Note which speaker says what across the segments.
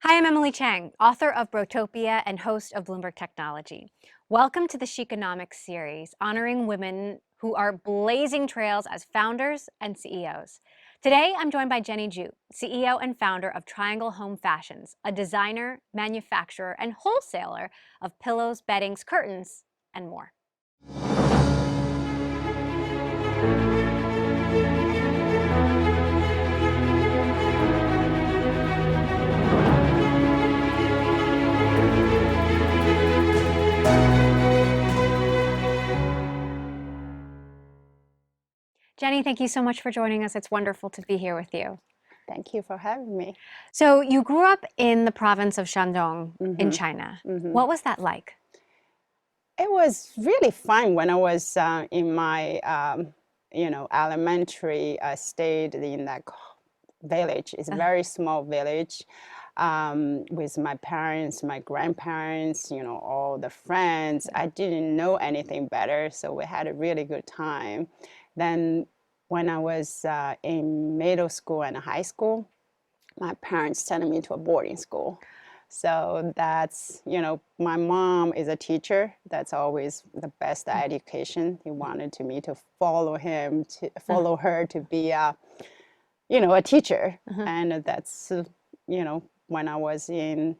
Speaker 1: Hi, I'm Emily Chang, author of Brotopia and host of Bloomberg Technology. Welcome to the Sheconomics series, honoring women who are blazing trails as founders and CEOs. Today, I'm joined by Jenny Ju, CEO and founder of Triangle Home Fashions, a designer, manufacturer, and wholesaler of pillows, beddings, curtains, and more. Jenny, thank you so much for joining us. It's wonderful to be here with you.
Speaker 2: Thank you for having me.
Speaker 1: So you grew up in the province of Shandong in China. What was that like?
Speaker 2: It was really fun when I was in my, elementary. I stayed in that village. It's a very small village with my parents, my grandparents, all the friends. I didn't know anything better, so we had a really good time. Then when I was in middle school and high school, my parents sent me to a boarding school. So that's, my mom is a teacher. That's always the best education. He wanted me to follow her to be a teacher. And that's, when I was in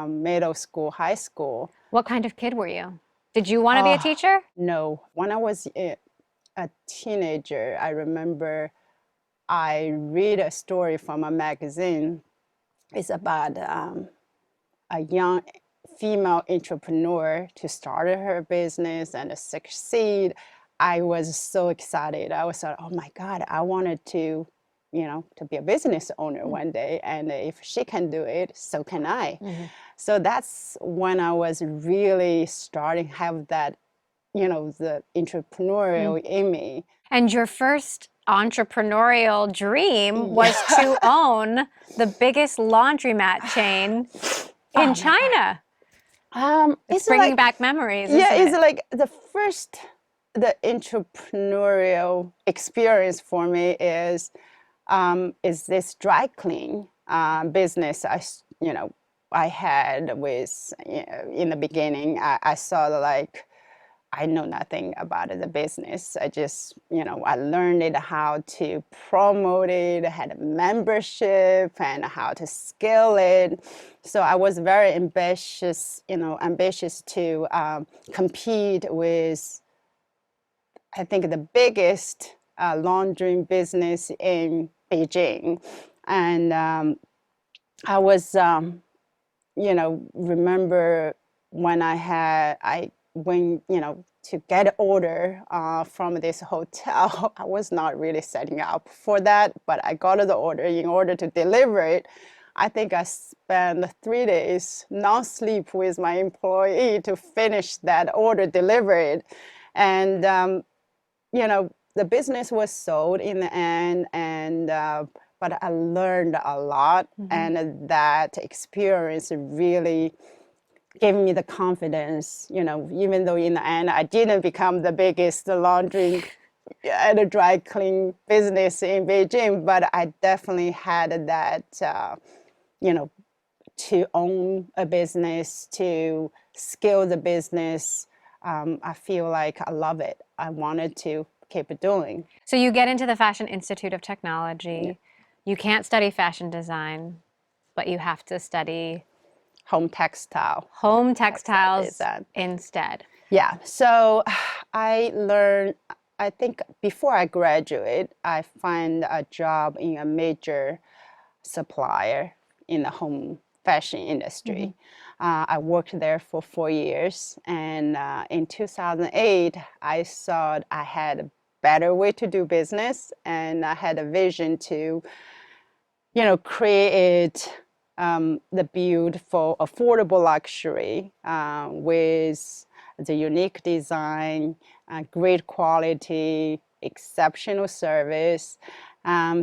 Speaker 2: middle school, high school.
Speaker 1: What kind of kid were you? Did you want to be a teacher?
Speaker 2: No. When I was a teenager, I remember I read a story from a magazine. It's about a young female entrepreneur to start her business and succeed. I was so excited. I was like, oh my God, I wanted to be a business owner one day. And if she can do it, so can I. So that's when I was really starting to have that, the entrepreneurial in me.
Speaker 1: And your first entrepreneurial dream was to own the biggest laundromat chain in China. It's bringing back memories.
Speaker 2: Yeah,
Speaker 1: isn't
Speaker 2: it's
Speaker 1: it?
Speaker 2: like the entrepreneurial experience for me is this dry clean business. I had with in the beginning. I saw I know nothing about the business. I just, I learned how to promote it, had a membership and how to scale it. So I was very ambitious to compete with, I think, the biggest laundry business in Beijing. And I was, remember when to get an order from this hotel. I was not really setting up for that, but I got the order. In order to deliver it, I think I spent 3 days non-sleep with my employee to finish that order, deliver it. And, the business was sold in the end, and but I learned a lot, and that experience really gave me the confidence, even though in the end I didn't become the biggest laundry and dry clean business in Beijing, but I definitely had that, to own a business, to scale the business. I feel like I love it. I wanted to keep it doing.
Speaker 1: So you get into the Fashion Institute of Technology. Yeah. You can't study fashion design, but you have to study
Speaker 2: home textiles
Speaker 1: instead.
Speaker 2: Yeah, so I learned, I think before I graduate, I find a job in a major supplier in the home fashion industry. I worked there for 4 years, and in 2008, I thought I had a better way to do business, and I had a vision to, create the beautiful, affordable luxury with the unique design, great quality, exceptional service.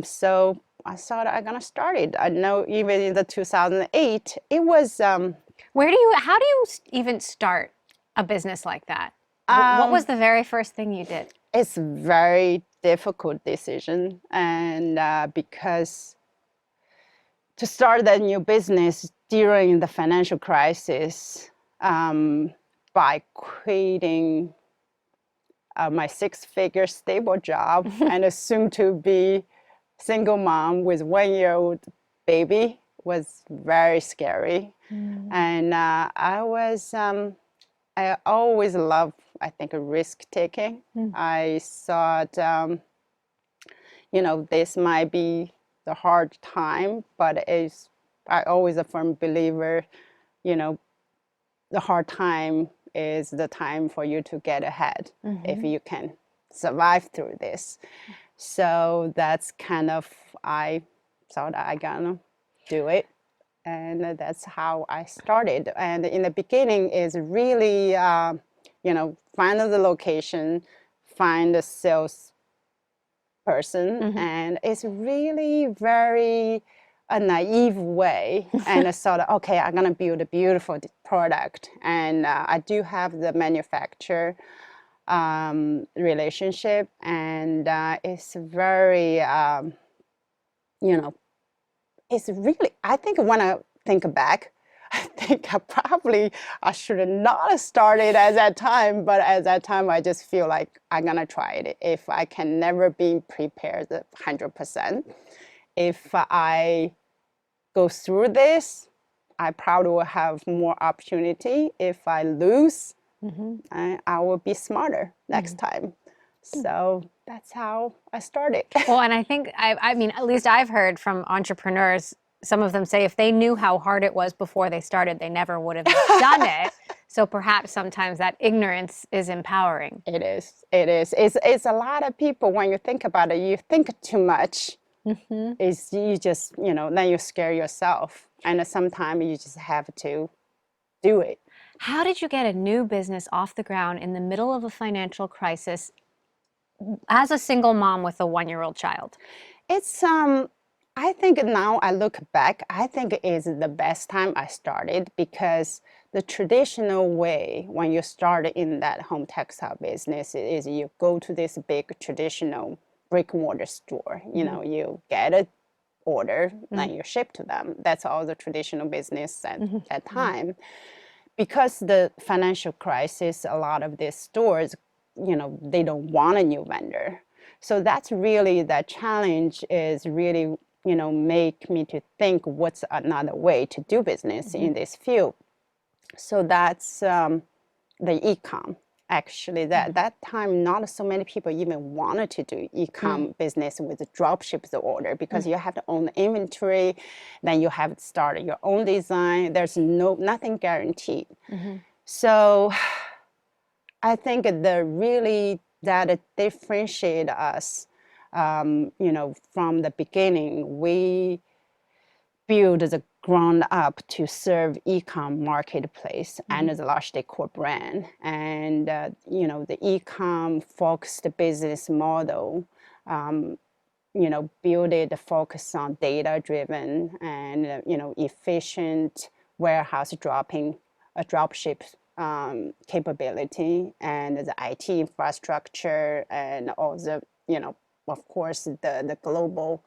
Speaker 2: So I thought I'm gonna start it. I know even in the 2008, it was.
Speaker 1: How do you even start a business like that? What was the very first thing you did?
Speaker 2: It's a very difficult decision, and because to start that new business during the financial crisis by quitting my six-figure stable job and a soon-to-be single mom with 1-year-old baby was very scary. And I always loved, I think, risk taking. I thought, this might be the hard time, but I always a firm believer, the hard time is the time for you to get ahead if you can survive through this. So that's kind of, I thought I gonna do it. And that's how I started. And in the beginning is really, find the location, find a sales person, and it's really very a naive way. And I thought, okay, I'm gonna build a beautiful product, and I do have the manufacturer relationship, and it's very, it's really, I think when I think back, I think I should not have started at that time, but at that time I just feel like I'm gonna try it. If I can never be prepared 100%, if I go through this, I probably will have more opportunity. If I lose, I will be smarter next time. So that's how I started.
Speaker 1: Well, and I think, I mean, at least I've heard from entrepreneurs, some of them say if they knew how hard it was before they started, they never would have done it. So perhaps sometimes that ignorance is empowering.
Speaker 2: It is. It is. It's a lot of people, when you think about it, you think too much. Is you just, then you scare yourself. And sometimes you just have to do it.
Speaker 1: How did you get a new business off the ground in the middle of a financial crisis as a single mom with a 1-year-old child?
Speaker 2: It's I think now I look back, I think it is the best time I started, because the traditional way when you start in that home textile business is you go to this big traditional brick and mortar store. You get an order, then you ship to them. That's all the traditional business at that time. Because the financial crisis, a lot of these stores, they don't want a new vendor. So that's really the challenge, is really, make me to think what's another way to do business in this field. So that's the e-com. Actually, that time, not so many people even wanted to do e-com business with drop ship the order, because you have to own the inventory, then you have to start your own design. There's nothing guaranteed. So I think that differentiate us, from the beginning. We build the ground up to serve e-com marketplace and the large decor brand. And, the e-com focused business model, build it focus on data-driven and, efficient warehouse drop ship capability, and the IT infrastructure, and all the, of course, the global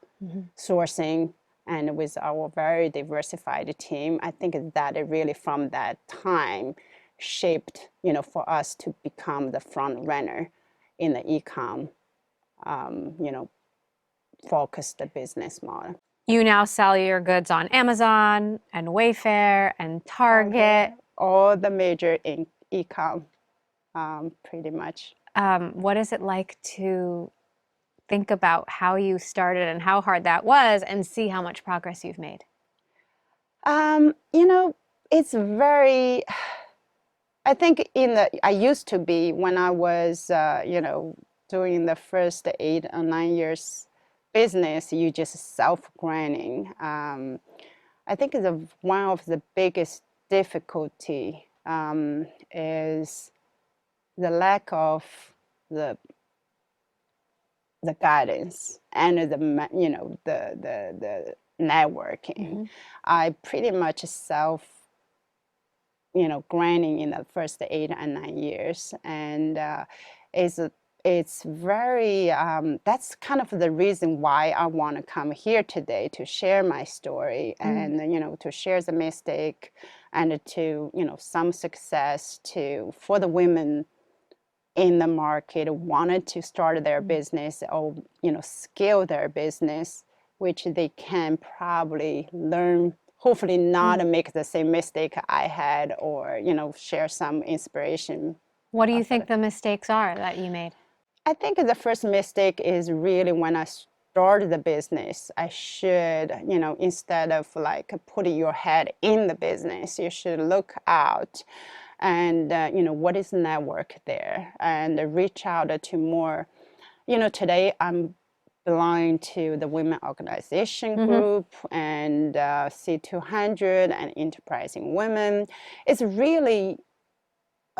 Speaker 2: sourcing. And with our very diversified team, I think that it really from that time shaped, for us to become the front runner in the e-com, focused business model.
Speaker 1: You now sell your goods on Amazon and Wayfair and Target.
Speaker 2: All the major e-com, pretty much.
Speaker 1: What is it like to think about how you started and how hard that was, and see how much progress you've made? It's very, I think I used to be, when I was, doing the first 8 or 9 years business, you just self-grinding. I think one of the biggest difficulty is the lack of the guidance and the networking. I pretty much grinding in the first 8 and 9 years, and
Speaker 2: it's very, that's kind of the reason why I want to come here today to share my story and, to share the mistake and to, some success for the women in the market wanted to start their business or, scale their business, which they can probably learn, hopefully not make the same mistake I had or, share some inspiration.
Speaker 1: What do you think the mistakes are that you made?
Speaker 2: I think the first mistake is really when I started the business, I should, instead of like putting your head in the business, you should look out and, what is network there and reach out to more, today I'm belonging to the women organization group and C200 and enterprising women. It's really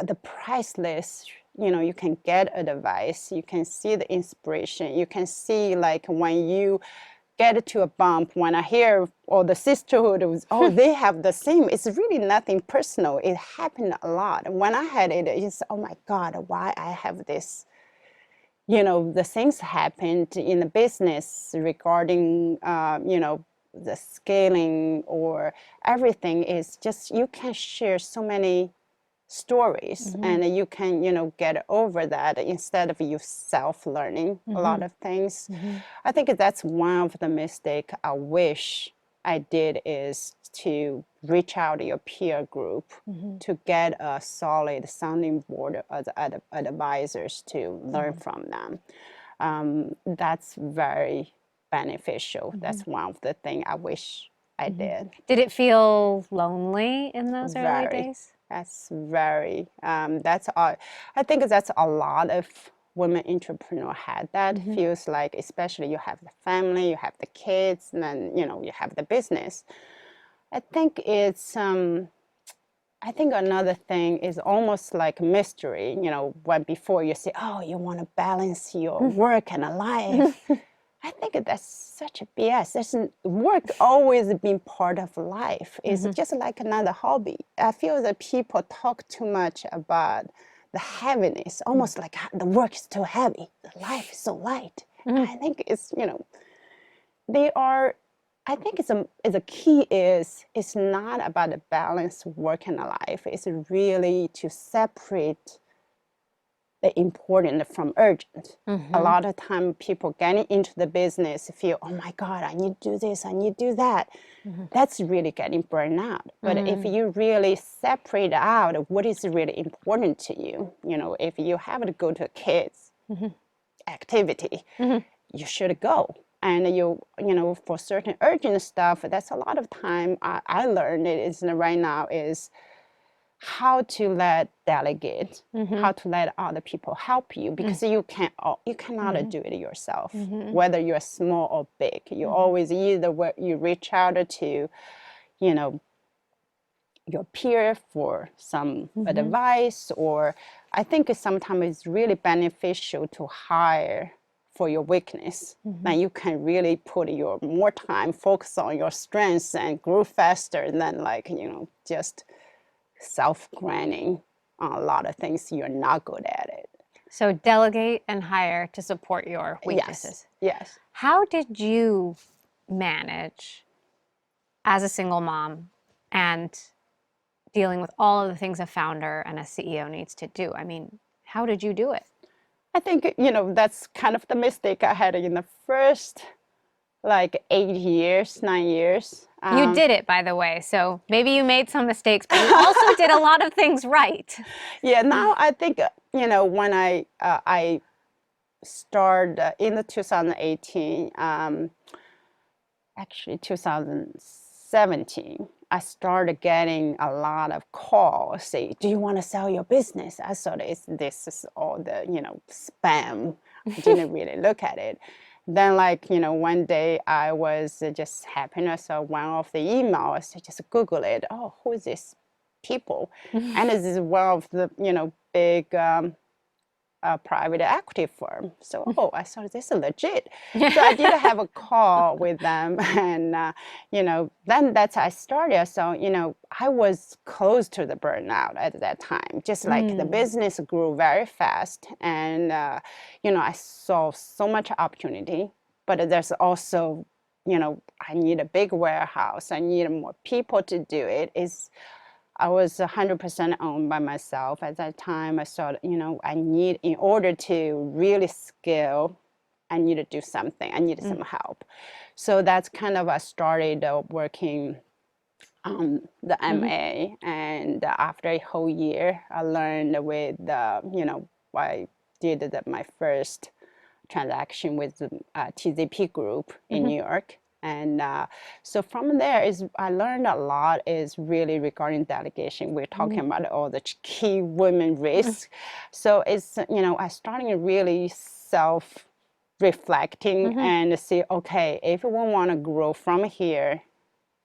Speaker 2: the priceless, you can get advice, you can see the inspiration, you can see like when you get to a bump, when I hear the sisterhood was, they have the same, it's really nothing personal. It happened a lot. When I had it, it's, oh my God, why I have this? The things happened in the business regarding, the scaling or everything is just, you can share so many stories and you can get over that instead of you self-learning a lot of things. I think that's one of the mistake I wish I did is to reach out to your peer group to get a solid sounding board as advisors to learn from them. That's very beneficial. That's one of the things I wish I did.
Speaker 1: Did it feel lonely in those early
Speaker 2: Very.
Speaker 1: days?
Speaker 2: That's very, that's all. I think that's a lot of women entrepreneur had that. Feels like, especially you have the family, you have the kids, and then, you have the business. I think it's, I think another thing is almost like mystery, when before you say, oh, you want to balance your work and life. I think that's such a BS. Work always been part of life. It's just like another hobby. I feel that people talk too much about the heaviness, almost like the work is too heavy, the life is so light. I think it's, they are, I think the key is it's not about the balance work and life. It's really to separate the important from urgent. A lot of time people getting into the business feel, oh my God, I need to do this, I need to do that. That's really getting burned out. But if you really separate out what is really important to you, if you have to go to a kids activity, you should go. And for certain urgent stuff, that's a lot of time I learned it is right now is how to let delegate, how to let other people help you, because you cannot do it yourself, whether you're small or big. You always either you reach out to, your peer for some advice, or I think sometimes it's really beneficial to hire for your weakness. Then you can really put your more time, focus on your strengths and grow faster than just self-grinding on a lot of things you're not good at it.
Speaker 1: So delegate and hire to support your weaknesses.
Speaker 2: Yes.
Speaker 1: How did you manage as a single mom and dealing with all of the things a founder and a CEO needs to do? I mean, how did you do it?
Speaker 2: I think, that's kind of the mistake I had in the first 8 years, 9 years.
Speaker 1: You did it, by the way, so maybe you made some mistakes, but you also did a lot of things right.
Speaker 2: Yeah, now I think, when I started in the 2018, actually 2017, I started getting a lot of calls, say, do you want to sell your business? I thought this is all the, spam. I didn't really look at it. Then one day I was just happy, I saw one of the emails, I just Google it. Oh, who is this people? And this is one of the, big a private equity firm. So, I thought this is legit. So I did have a call with them, and then that's I started. So, I was close to the burnout at that time. Just like the business grew very fast, and I saw so much opportunity. But there's also, I need a big warehouse. I need more people to do it. I was 100% owned by myself at that time. I thought, in order to really scale, I need to do something. I needed some help. So that's kind of I started working on the MA. And after a whole year, I learned with, I did my first transaction with the TZP Group in New York. And so from there I learned a lot is really regarding delegation. We're talking about all the key women risks. So it's, I started really self-reflecting and see, okay, if we want to grow from here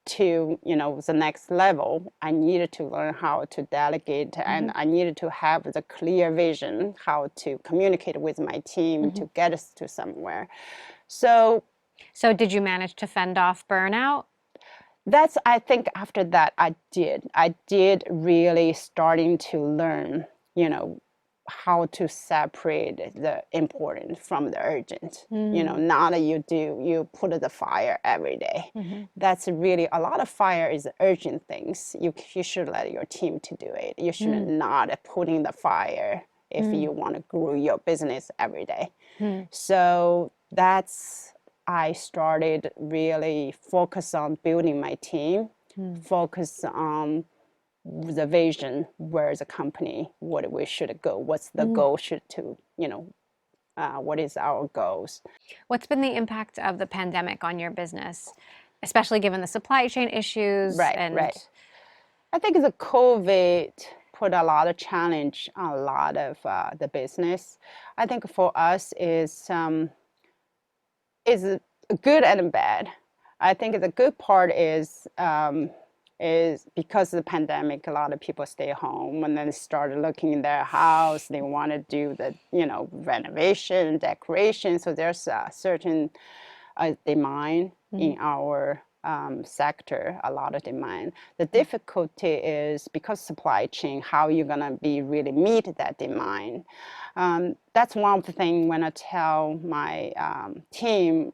Speaker 2: to the next level, I needed to learn how to delegate, and I needed to have the clear vision how to communicate with my team to get us to somewhere. So
Speaker 1: did you manage to fend off burnout?
Speaker 2: that's, I think after that I did really starting to learn how to separate the important from the urgent. Not that you put the fire every day. That's really, a lot of fire is urgent things. You should let your team to do it. You should not putting the fire if you want to grow your business every day. So that's, I started really focus on building my team, focus on the vision, where the company, what we should go, what's the goal should to, what is our goals.
Speaker 1: What's been the impact of the pandemic on your business, especially given the supply chain issues?
Speaker 2: Right. I think the COVID put a lot of challenge on a lot of the business. I think for us is good and bad. I think the good part is because of the pandemic, a lot of people stay home and then started looking in their house. They want to do the, renovation, decoration. So there's a certain demand in our sector, a lot of demand. The difficulty is because supply chain, how you're gonna be really meet that demand. That's one of the things when I tell my team,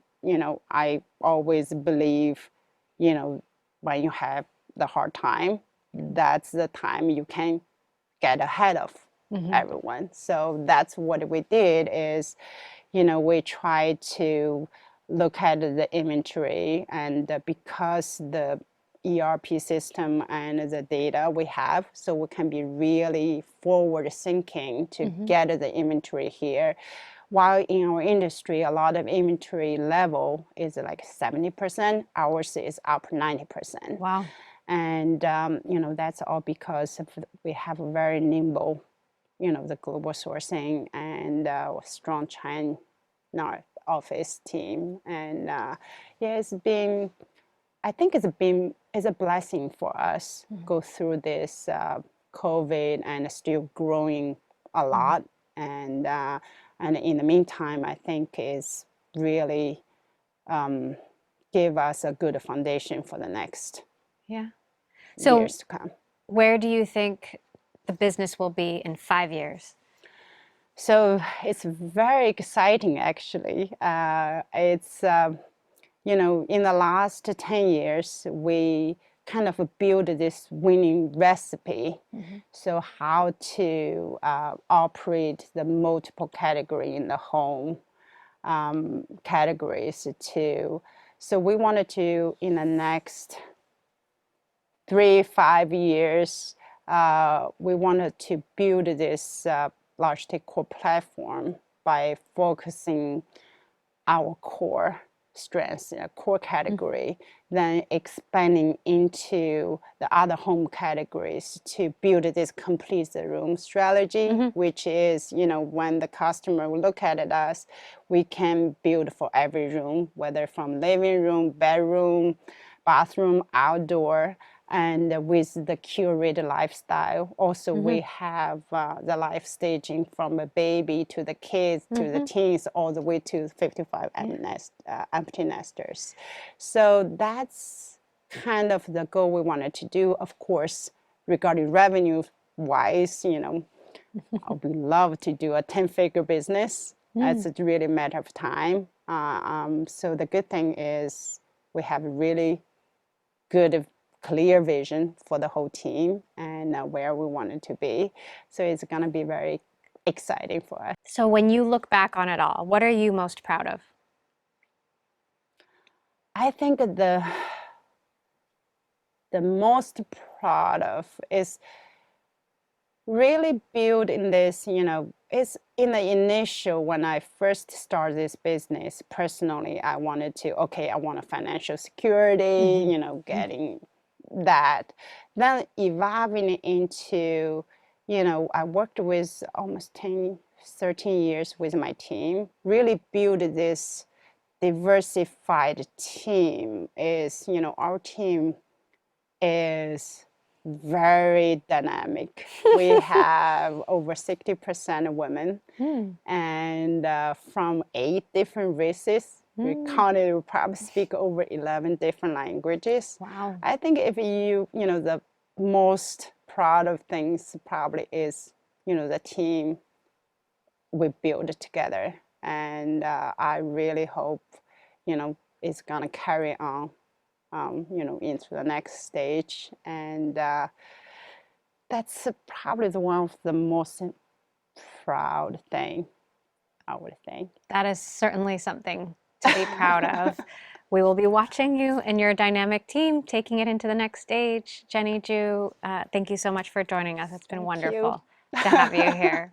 Speaker 2: I always believe, when you have the hard time, that's the time you can get ahead of everyone. So that's what we did is, we tried to look at the inventory, and because the ERP system and the data we have, so we can be really forward thinking to get the inventory here. While in our industry, a lot of inventory level is like 70%, ours is up 90%.
Speaker 1: Wow.
Speaker 2: And, that's all because we have a very nimble, the global sourcing and strong China office team. And it's been, I think it's a blessing for us go through this COVID and still growing a lot. And in the meantime, I think is really give us a good foundation for the next years to come.
Speaker 1: Where do you think the business will be in 5 years?
Speaker 2: So it's very exciting, actually. It's, in the last 10 years, we kind of build this winning recipe. So how to operate the multiple category in the home categories too. So we wanted to, in the next 3-5 years, we wanted to build this large tech core platform by focusing our core strengths in a core category, then expanding into the other home categories to build this complete the room strategy, which is, when the customer will look at us, we can build for every room, whether from living room, bedroom, bathroom, outdoor. And with the curated lifestyle, also we have the life staging from a baby to the kids to the teens, all the way to 55 empty nesters. So that's kind of the goal we wanted to do. Of course, regarding revenue wise, I would love to do a 10-figure business. It's really a matter of time. So the good thing is we have a really good, clear vision for the whole team and where we want it to be. So it's going to be very exciting for us.
Speaker 1: So when you look back on it all, what are you most proud of?
Speaker 2: I think the most proud of is really building this, it's in the initial, when I first started this business, personally, I wanted to, okay, I want a financial security, getting that. Then evolving into, I worked with almost 10, 13 years with my team, really build this diversified team. Is, our team is very dynamic. We have over 60% women and from 8 different races. We counted, we probably speak over 11 different languages.
Speaker 1: Wow.
Speaker 2: I think if the most proud of things probably is, the team we build together. And I really hope, it's gonna carry on into the next stage. And that's probably one of the most proud thing, I would think.
Speaker 1: That is certainly something to be proud of. We will be watching you and your dynamic team taking it into the next stage. Jenny Ju, thank you so much for joining us. It's been wonderful to have you here.